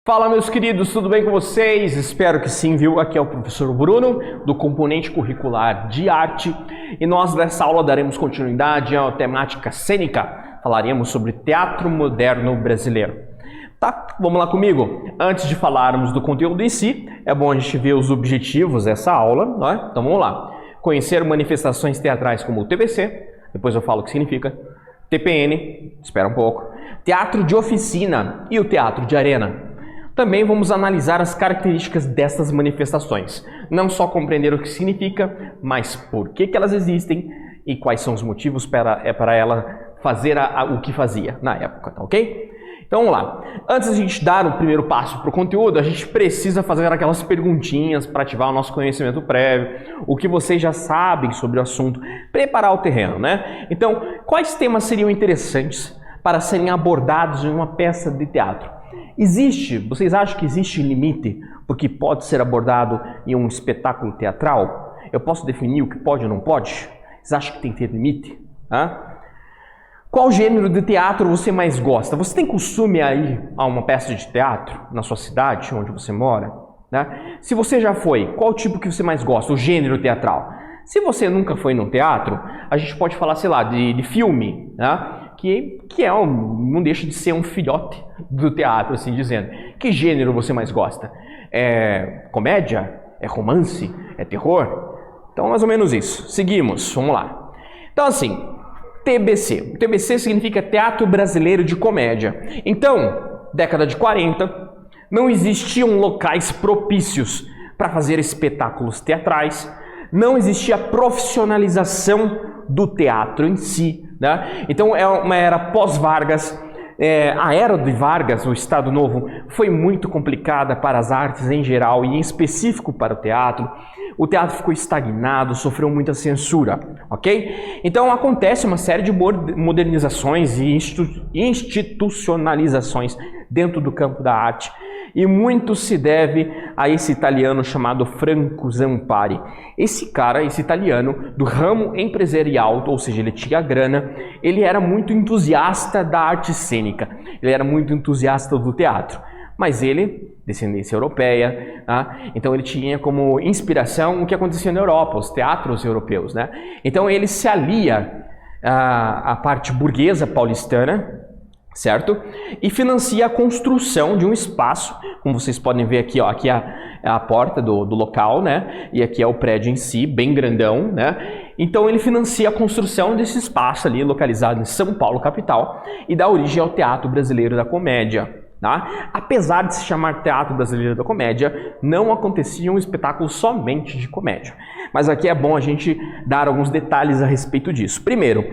Fala, meus queridos, tudo bem com vocês? Espero que sim, viu? Aqui é o professor Bruno, do componente curricular de arte, e nós nessa aula daremos continuidade à temática cênica. Falaremos sobre teatro moderno brasileiro. Tá? Vamos lá comigo. Antes de falarmos do conteúdo em si, é bom a gente ver os objetivos dessa aula, né? Então vamos lá. Conhecer manifestações teatrais como o TBC, depois eu falo o que significa, TPN, espera um pouco, teatro de oficina e o teatro de arena. Também vamos analisar as características dessas manifestações, não só compreender o que significa, mas por que elas existem e quais são os motivos para ela fazer o que fazia na época, tá ok? Então vamos lá. Antes de a gente dar o primeiro passo para o conteúdo, a gente precisa fazer aquelas perguntinhas para ativar o nosso conhecimento prévio, o que vocês já sabem sobre o assunto, preparar o terreno, né? Então, quais temas seriam interessantes para serem abordados em uma peça de teatro? Vocês acham que existe limite porque pode ser abordado em um espetáculo teatral? Eu posso definir o que pode ou não pode? Vocês acham que tem que ter limite? Qual gênero de teatro você mais gosta? Você tem costume a ir a uma peça de teatro na sua cidade, onde você mora? Né? Se você já foi, qual tipo que você mais gosta? O gênero teatral? Se você nunca foi num teatro, a gente pode falar, sei lá, de filme, né? Que não deixa de ser um filhote do teatro, assim dizendo. Que gênero você mais gosta? É comédia? É romance? É terror? Então, mais ou menos isso. Seguimos, vamos lá. Então, assim, TBC. TBC significa Teatro Brasileiro de Comédia. Então, década de 40, não existiam locais propícios para fazer espetáculos teatrais, não existia profissionalização do teatro em si, né? Então é uma era pós-Vargas. A era de Vargas, o Estado Novo, foi muito complicada para as artes em geral e em específico para o teatro. O teatro ficou estagnado, sofreu muita censura, ok? Então acontece uma série de modernizações e institucionalizações dentro do campo da arte. E muito se deve a esse italiano chamado Franco Zampari. Esse italiano, do ramo empresarial, ou seja, ele tinha grana, ele era muito entusiasta da arte cênica, ele era muito entusiasta do teatro. Mas ele, descendência europeia, então ele tinha como inspiração o que acontecia na Europa, os teatros europeus, né? Então ele se alia à parte burguesa paulistana, certo? E financia a construção de um espaço, como vocês podem ver aqui, ó, aqui é a porta do local, né? E aqui é o prédio em si, bem grandão, né? Então ele financia a construção desse espaço ali, localizado em São Paulo, capital, e dá origem ao Teatro Brasileiro da Comédia. Tá? Apesar de se chamar Teatro Brasileiro da Comédia, não acontecia um espetáculo somente de comédia. Mas aqui é bom a gente dar alguns detalhes a respeito disso. Primeiro,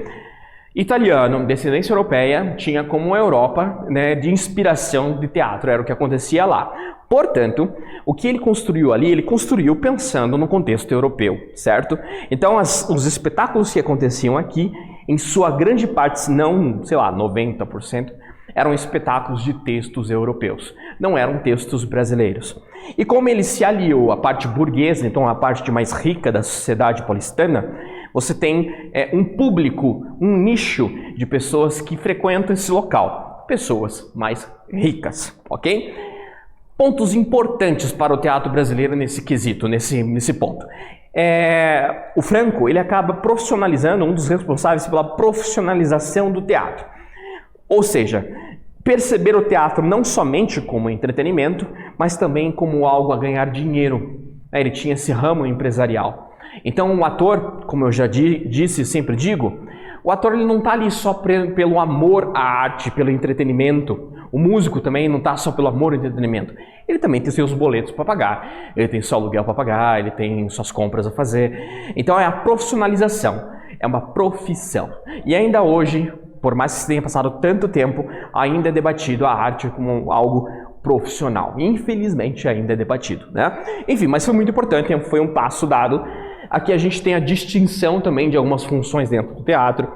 italiano, descendência europeia, tinha como a Europa, né, de inspiração de teatro, era o que acontecia lá. Portanto, o que ele construiu ali, ele construiu pensando no contexto europeu, certo? Então, os espetáculos que aconteciam aqui, em sua grande parte, se não, sei lá, 90%, eram espetáculos de textos europeus, não eram textos brasileiros. E como ele se aliou à parte burguesa, então à parte mais rica da sociedade paulistana, você tem um público, um nicho de pessoas que frequentam esse local, pessoas mais ricas, ok? Pontos importantes para o teatro brasileiro nesse quesito, nesse ponto. O Franco, ele acaba profissionalizando, um dos responsáveis pela profissionalização do teatro. Ou seja, perceber o teatro não somente como entretenimento, mas também como algo a ganhar dinheiro. Ele tinha esse ramo empresarial. Então o ator, como eu já disse e sempre digo, o ator ele não está ali só pelo amor à arte, pelo entretenimento. O músico também não está só pelo amor ao entretenimento. Ele também tem seus boletos para pagar, ele tem seu aluguel para pagar, ele tem suas compras a fazer. Então é a profissionalização, é uma profissão. E ainda hoje, por mais que tenha passado tanto tempo, ainda é debatido a arte como algo profissional. Infelizmente ainda é debatido, né? Enfim, mas foi muito importante, foi um passo dado. Aqui a gente tem a distinção também de algumas funções dentro do teatro.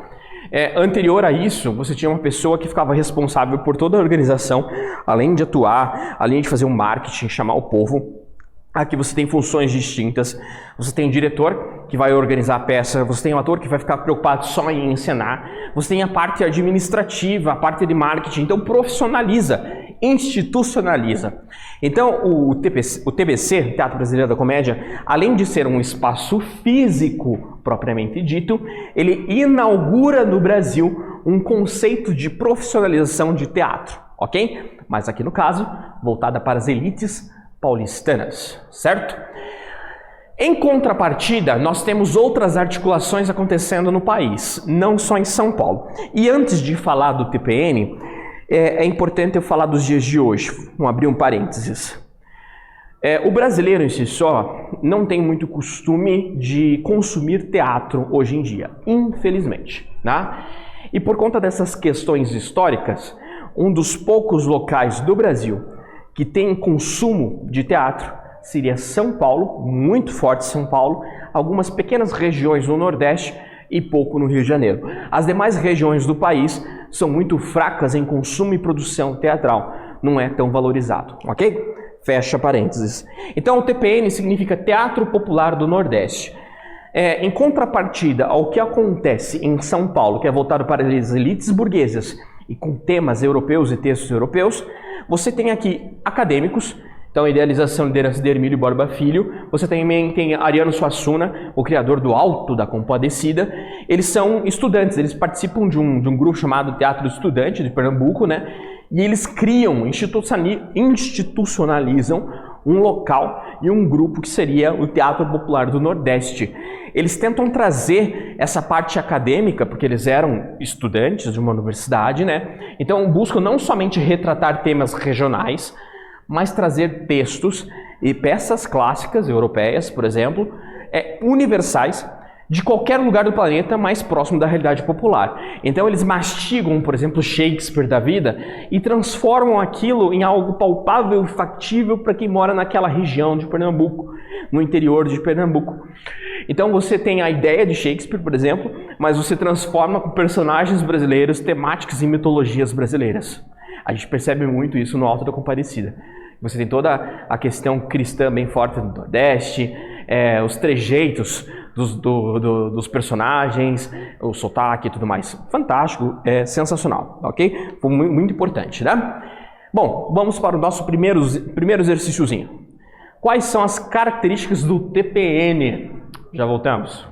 Anterior a isso, você tinha uma pessoa que ficava responsável por toda a organização, além de atuar, além de fazer um marketing, chamar o povo. Aqui você tem funções distintas, você tem o diretor que vai organizar a peça, você tem o ator que vai ficar preocupado só em encenar, você tem a parte administrativa, a parte de marketing, então profissionaliza institucionaliza. Então, o TBC, Teatro Brasileiro da Comédia, além de ser um espaço físico propriamente dito, ele inaugura no Brasil um conceito de profissionalização de teatro, ok? Mas aqui no caso, voltada para as elites paulistanas, certo? Em contrapartida, nós temos outras articulações acontecendo no país, não só em São Paulo. E antes de falar do TPN, é importante eu falar dos dias de hoje. Vamos abrir um parênteses. O brasileiro em si só não tem muito costume de consumir teatro hoje em dia, infelizmente, né? E por conta dessas questões históricas, um dos poucos locais do Brasil que tem consumo de teatro seria São Paulo, muito forte São Paulo, algumas pequenas regiões no Nordeste e pouco no Rio de Janeiro. As demais regiões do país são muito fracas em consumo e produção teatral, não é tão valorizado, ok? Fecha parênteses. Então o TPN significa Teatro Popular do Nordeste. Em contrapartida ao que acontece em São Paulo, que é voltado para as elites burguesas e com temas europeus e textos europeus, você tem aqui acadêmicos. Então, a idealização e liderança de Hermílio Borba Filho. Você também tem Ariano Suassuna, o criador do Alto da Compadecida. Eles são estudantes, eles participam de um grupo chamado Teatro Estudante de Pernambuco, né? E eles criam, institucionalizam um local e um grupo que seria o Teatro Popular do Nordeste. Eles tentam trazer essa parte acadêmica, porque eles eram estudantes de uma universidade, né? Então, buscam não somente retratar temas regionais, mas trazer textos e peças clássicas europeias, por exemplo, universais, de qualquer lugar do planeta mais próximo da realidade popular. Então eles mastigam, por exemplo, Shakespeare da vida e transformam aquilo em algo palpável e factível para quem mora naquela região de Pernambuco, no interior de Pernambuco. Então você tem a ideia de Shakespeare, por exemplo, mas você transforma com personagens brasileiros, temáticas e mitologias brasileiras. A gente percebe muito isso no Alto da Compadecida. Você tem toda a questão cristã bem forte no Nordeste, os trejeitos dos personagens, o sotaque e tudo mais. Fantástico, sensacional, ok? Foi muito importante, né? Bom, vamos para o nosso primeiro exercíciozinho. Quais são as características do TPN? Já voltamos.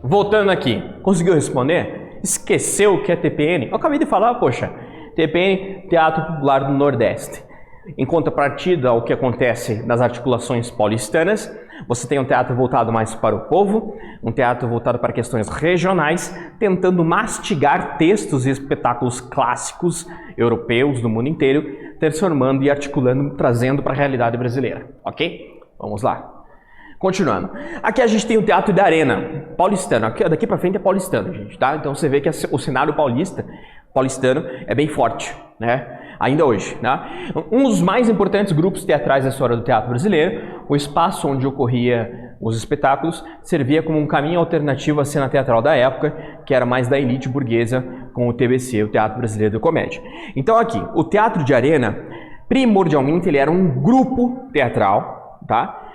Voltando aqui, conseguiu responder? Esqueceu o que é TPN? Eu acabei de falar, poxa, TPN, Teatro Popular do Nordeste. Em contrapartida ao que acontece nas articulações paulistanas, você tem um teatro voltado mais para o povo, um teatro voltado para questões regionais, tentando mastigar textos e espetáculos clássicos europeus do mundo inteiro, transformando e articulando, trazendo para a realidade brasileira. Ok? Vamos lá. Continuando. Aqui a gente tem o Teatro de Arena, paulistano. Aqui, daqui para frente é paulistano, gente, tá? Então você vê que o cenário paulistano é bem forte, né? Ainda hoje, né? Um dos mais importantes grupos teatrais da história do teatro brasileiro, o espaço onde ocorria os espetáculos servia como um caminho alternativo à cena teatral da época, que era mais da elite burguesa com o TBC, o Teatro Brasileiro de Comédia. Então aqui, o Teatro de Arena, primordialmente ele era um grupo teatral, tá?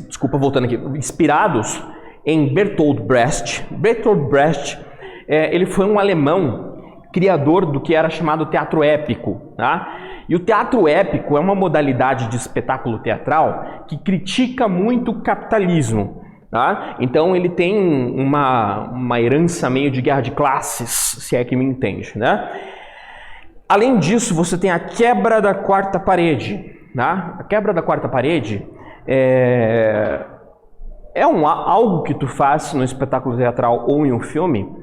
Desculpa, voltando aqui, inspirados em Bertolt Brecht. Bertolt Brecht, ele foi um alemão criador do que era chamado teatro épico, tá? E o teatro épico é uma modalidade de espetáculo teatral que critica muito o capitalismo, tá? Então ele tem uma herança meio de guerra de classes, se é que me entende, né? Além disso, você tem a quebra da quarta parede, tá? A quebra da quarta parede algo que tu faz no espetáculo teatral ou em um filme,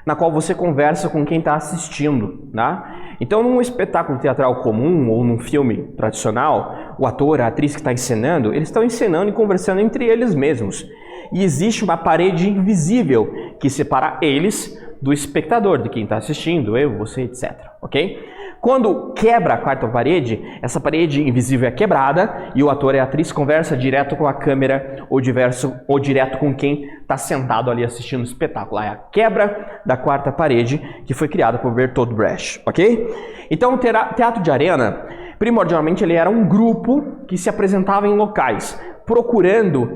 na qual você conversa com quem está assistindo, né? Então, num espetáculo teatral comum ou num filme tradicional, o ator, a atriz que está encenando, eles estão encenando e conversando entre eles mesmos. E existe uma parede invisível que separa eles do espectador, de quem está assistindo, eu, você, etc. Ok? Quando quebra a quarta parede, essa parede invisível é quebrada e o ator e a atriz conversam direto com a câmera ou direto com quem está sentado ali assistindo o espetáculo. É a quebra da quarta parede que foi criada por Bertolt Brecht, ok? Então o Teatro de Arena, primordialmente ele era um grupo que se apresentava em locais, procurando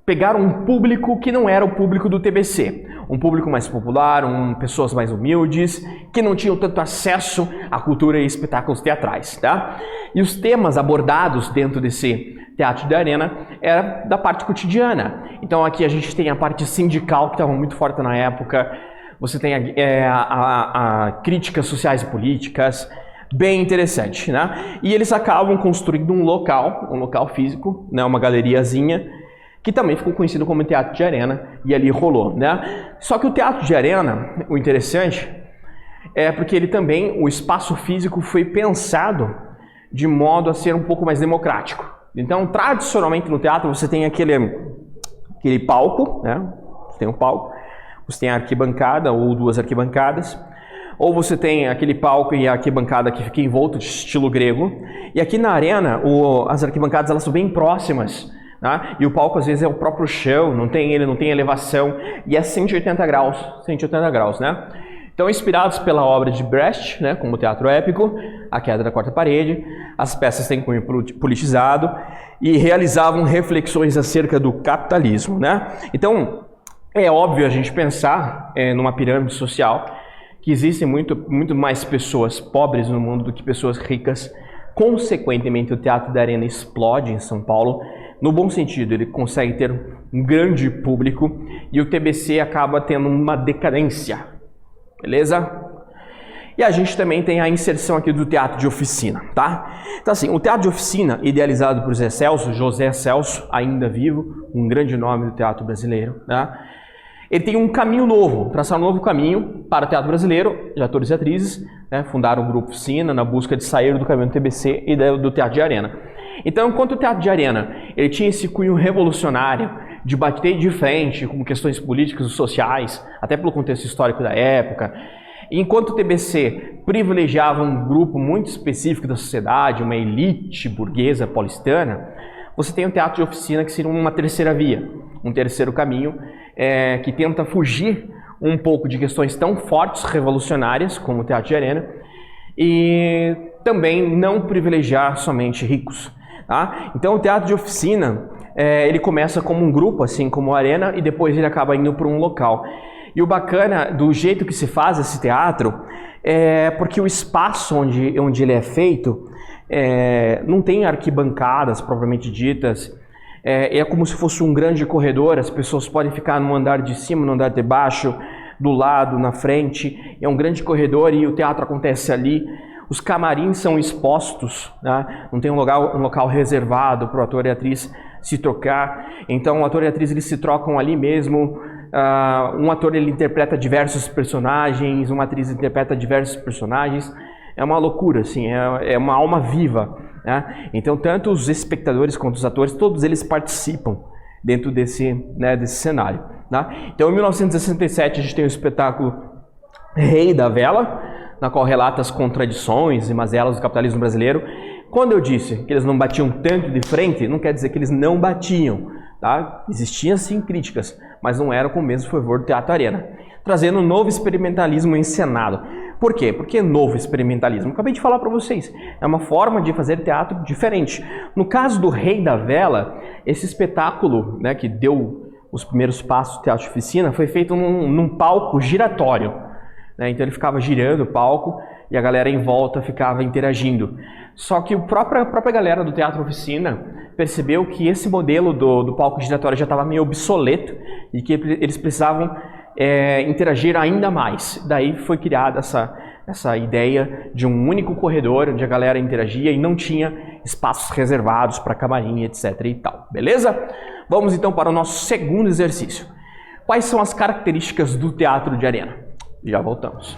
pegar um público que não era o público do TBC. Um público mais popular, pessoas mais humildes, que não tinham tanto acesso à cultura e espetáculos teatrais, tá? E os temas abordados dentro desse Teatro de Arena era da parte cotidiana. Então aqui a gente tem a parte sindical, que estava muito forte na época, você tem a críticas sociais e políticas, bem interessante, né? E eles acabam construindo um local físico, né? Uma galeriazinha, que também ficou conhecido como Teatro de Arena, e ali rolou, né? Só que o Teatro de Arena, o interessante, é porque ele também, o espaço físico foi pensado de modo a ser um pouco mais democrático. Então, tradicionalmente no teatro, você tem aquele palco, né? Você tem um palco, você tem a arquibancada ou duas arquibancadas, ou você tem aquele palco e a arquibancada que fica envolto de estilo grego, e aqui na arena, as arquibancadas elas são bem próximas, tá? E o palco às vezes é o próprio chão, não tem elevação, e é 180 graus, né? Então, inspirados pela obra de Brecht, né, como o teatro épico, a queda da quarta parede, as peças têm cunho politizado e realizavam reflexões acerca do capitalismo, né? Então, é óbvio a gente pensar numa pirâmide social que existem muito mais pessoas pobres no mundo do que pessoas ricas. Consequentemente, o Teatro da Arena explode em São Paulo. No bom sentido, ele consegue ter um grande público e o TBC acaba tendo uma decadência. Beleza? E a gente também tem a inserção aqui do teatro de oficina, tá? Então assim, o teatro de oficina, idealizado por José Celso, ainda vivo, um grande nome do teatro brasileiro, né? Ele tem um caminho novo, traçar um novo caminho para o teatro brasileiro, de atores e atrizes, né? Fundaram o grupo Oficina na busca de sair do caminho do TBC e do teatro de arena. Então, enquanto o teatro de arena, ele tinha esse cunho revolucionário, de bater de frente com questões políticas e sociais, até pelo contexto histórico da época, enquanto o TBC privilegiava um grupo muito específico da sociedade, uma elite burguesa paulistana, você tem o teatro de oficina que seria uma terceira via, um terceiro caminho, que tenta fugir um pouco de questões tão fortes, revolucionárias, como o teatro de arena, e também não privilegiar somente ricos. Tá? Então o teatro de oficina, ele começa como um grupo, assim como a arena, e depois ele acaba indo para um local. E o bacana do jeito que se faz esse teatro é porque o espaço onde ele é feito não tem arquibancadas propriamente ditas, É como se fosse um grande corredor, as pessoas podem ficar no andar de cima, no andar de baixo, do lado, na frente. É um grande corredor e o teatro acontece ali. Os camarins são expostos, né? Não tem um local reservado para o ator e a atriz se trocar. Então o ator e a atriz eles se trocam ali mesmo. Um ator ele interpreta diversos personagens, uma atriz interpreta diversos personagens. É uma loucura, assim, é uma alma viva, né? Então tanto os espectadores quanto os atores, todos eles participam dentro desse cenário, né? Então em 1967 a gente tem o espetáculo Rei da Vela, na qual relata as contradições e mazelas do capitalismo brasileiro. Quando eu disse que eles não batiam tanto de frente, não quer dizer que eles não batiam, tá? Existiam sim críticas, mas não era com o mesmo fervor do Teatro Arena, trazendo um novo experimentalismo encenado. Por quê? Porque novo experimentalismo, acabei de falar para vocês, é uma forma de fazer teatro diferente. No caso do Rei da Vela, esse espetáculo, né, que deu os primeiros passos do teatro de oficina, foi feito num palco giratório, né? Então ele ficava girando o palco e a galera em volta ficava interagindo. Só que a própria galera do teatro oficina percebeu que esse modelo do palco giratório já estava meio obsoleto e que eles precisavam interagir ainda mais. Daí foi criada essa ideia de um único corredor onde a galera interagia e não tinha espaços reservados para camarim, etc. e tal. Beleza? Vamos então para o nosso segundo exercício. Quais são as características do teatro de arena? Já voltamos.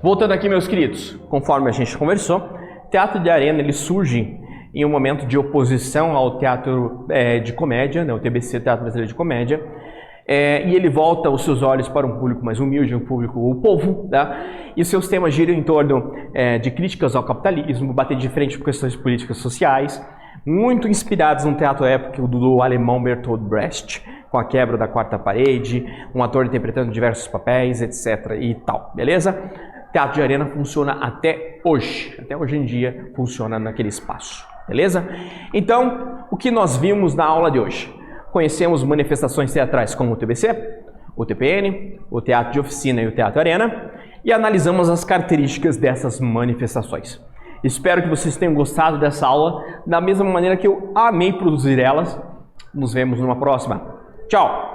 Voltando aqui, meus queridos, conforme a gente conversou, teatro de arena ele surge em um momento de oposição ao teatro de comédia, né, o TBC, Teatro Brasileiro de Comédia, e ele volta os seus olhos para um público mais humilde, um público, o povo, tá? E seus temas giram em torno de críticas ao capitalismo, bater de frente por questões políticas sociais, muito inspirados no teatro épico do alemão Bertolt Brecht, com a quebra da quarta parede, um ator interpretando diversos papéis, etc. e tal, beleza? Teatro de arena funciona até hoje em dia funciona naquele espaço, beleza? Então, o que nós vimos na aula de hoje? Conhecemos manifestações teatrais como o TBC, o TPN, o Teatro de Oficina e o Teatro Arena e analisamos as características dessas manifestações. Espero que vocês tenham gostado dessa aula da mesma maneira que eu amei produzir elas. Nos vemos numa próxima. Tchau!